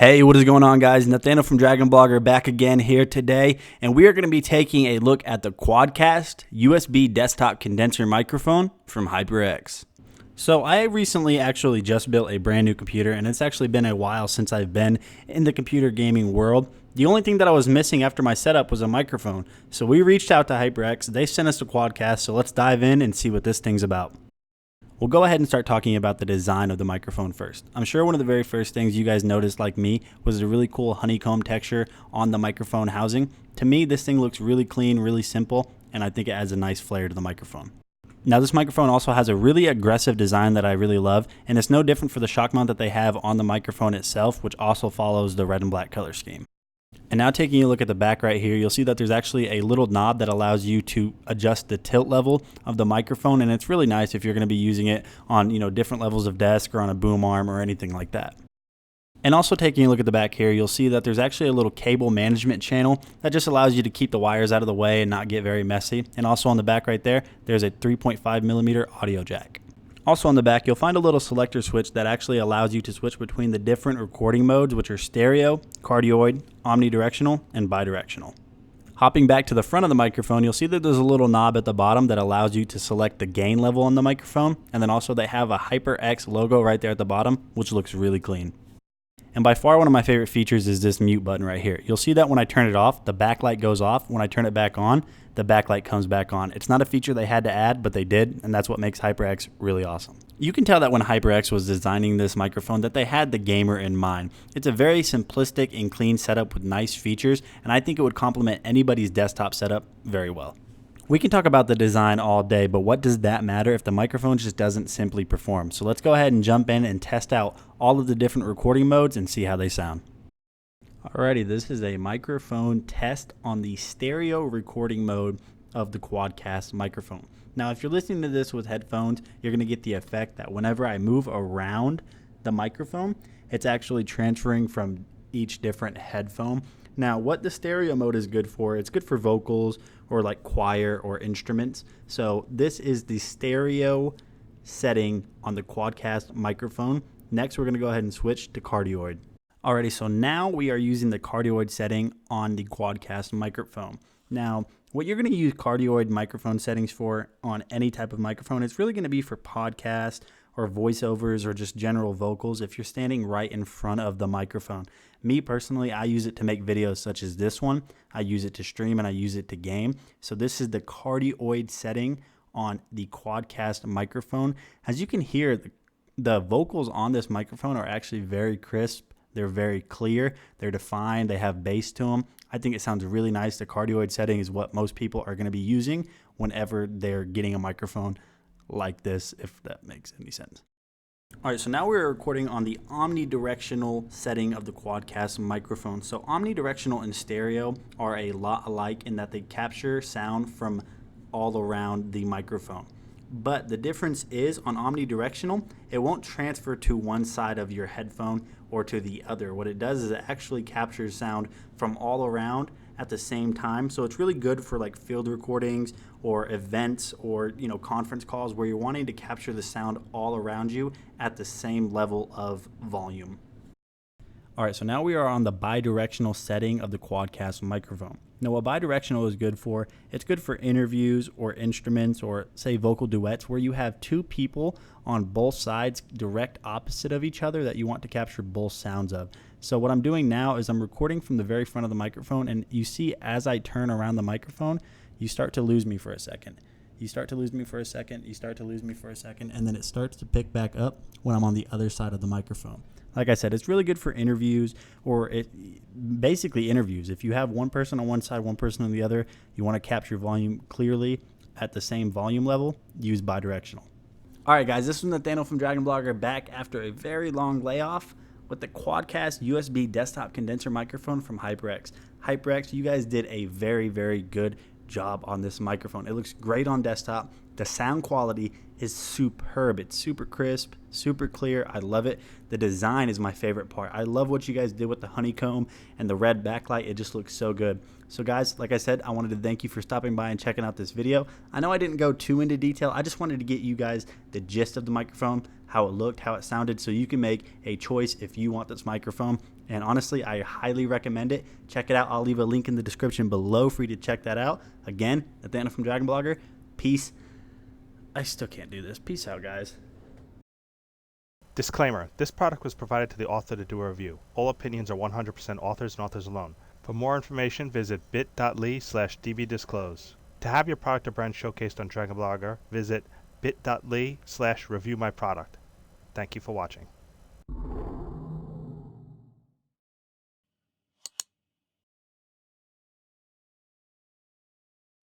Hey, what is going on, guys? Nathaniel from Dragon Blogger back again here today, and we are going to be taking a look at the QuadCast USB desktop condenser microphone from HyperX. So I recently actually just built a brand new computer, and it's actually been a while since I've been in the computer gaming world. The only thing that I was missing after my setup was a microphone. So we reached out to HyperX, they sent us the QuadCast, so let's dive in and see what this thing's about. We'll go ahead and start talking about the design of the microphone first. I'm sure one of the very first things you guys noticed, like me, was the really cool honeycomb texture on the microphone housing. To me, this thing looks really clean, really simple, and I think it adds a nice flair to the microphone. Now, this microphone also has a really aggressive design that I really love, and it's no different for the shock mount that they have on the microphone itself, which also follows the red and black color scheme. And now taking a look at the back right here, you'll see that there's actually a little knob that allows you to adjust the tilt level of the microphone, and it's really nice if you're going to be using it on, different levels of desk or on a boom arm or anything like that. And also taking a look at the back here, you'll see that there's actually a little cable management channel that just allows you to keep the wires out of the way and not get very messy. And also on the back right there, there's a 3.5mm audio jack. Also on the back, you'll find a little selector switch that actually allows you to switch between the different recording modes, which are stereo, cardioid, omnidirectional, and bidirectional. Hopping back to the front of the microphone, you'll see that there's a little knob at the bottom that allows you to select the gain level on the microphone, and then also they have a HyperX logo right there at the bottom, which looks really clean. And by far one of my favorite features is this mute button right here. You'll see that when I turn it off, the backlight goes off. When I turn it back on, the backlight comes back on. It's not a feature they had to add, but they did, and that's what makes HyperX really awesome. You can tell that when HyperX was designing this microphone that they had the gamer in mind. It's a very simplistic and clean setup with nice features, and I think it would complement anybody's desktop setup very well. We can talk about the design all day, but what does that matter if the microphone just doesn't simply perform? So let's go ahead and jump in and test out all of the different recording modes and see how they sound. Alrighty, this is a microphone test on the stereo recording mode of the QuadCast microphone. Now, if you're listening to this with headphones, you're going to get the effect that whenever I move around the microphone, it's actually transferring from each different headphone. Now, what the stereo mode is good for, it's good for vocals or like choir or instruments. So this is the stereo setting on the QuadCast microphone. Next, we're going to go ahead and switch to cardioid. Alrighty, so now we are using the cardioid setting on the QuadCast microphone. Now, what you're going to use cardioid microphone settings for on any type of microphone, it's really going to be for podcasts or voiceovers or just general vocals if you're standing right in front of the microphone. Me personally, I use it to make videos such as this one. I use it to stream and I use it to game. So this is the cardioid setting on the QuadCast microphone. As you can hear, the vocals on this microphone are actually very crisp. They're very clear. They're defined. They have bass to them. I think it sounds really nice. The cardioid setting is what most people are going to be using whenever they're getting a microphone like this, if that makes any sense. All right, so now we're recording on the omnidirectional setting of the QuadCast microphone. So omnidirectional and stereo are a lot alike in that they capture sound from all around the microphone. But the difference is on omnidirectional, it won't transfer to one side of your headphone or to the other. What it does is it actually captures sound from all around at the same time. So it's really good for like field recordings or events or conference calls where you're wanting to capture the sound all around you at the same level of volume. All right, so now we are on the bidirectional setting of the QuadCast microphone. Now, what bidirectional is good for, it's good for interviews or instruments or, say, vocal duets where you have two people on both sides direct opposite of each other that you want to capture both sounds of. So what I'm doing now is I'm recording from the very front of the microphone, and you see as I turn around the microphone, you start to lose me for a second. You start to lose me for a second, you start to lose me for a second, and then it starts to pick back up when I'm on the other side of the microphone. Like I said, it's really good for interviews or basically interviews. If you have one person on one side, one person on the other, you want to capture volume clearly at the same volume level, use bidirectional. All right, guys, this is Nathaniel from Dragon Blogger back after a very long layoff with the QuadCast USB desktop condenser microphone from HyperX. HyperX, you guys did a very, very good job on this microphone. It looks great on desktop. The sound quality is superb. It's super crisp, super clear. I love it. The design is my favorite part. I love what you guys did with the honeycomb and the red backlight. It just looks so good. So guys, like I said, I wanted to thank you for stopping by and checking out this video. I know I didn't go too into detail. I just wanted to get you guys the gist of the microphone, how it looked, how it sounded, so you can make a choice if you want this microphone. And honestly, I highly recommend it. Check it out. I'll leave a link in the description below for you to check that out. Again, Nathaniel from Dragon Blogger. Peace. I still can't do this. Peace out, guys. Disclaimer: this product was provided to the author to do a review. All opinions are 100% authors and authors alone. For more information, visit bit.ly/dbdisclose. To have your product or brand showcased on Dragon Blogger, visit bit.ly/reviewmyproduct. Thank you for watching.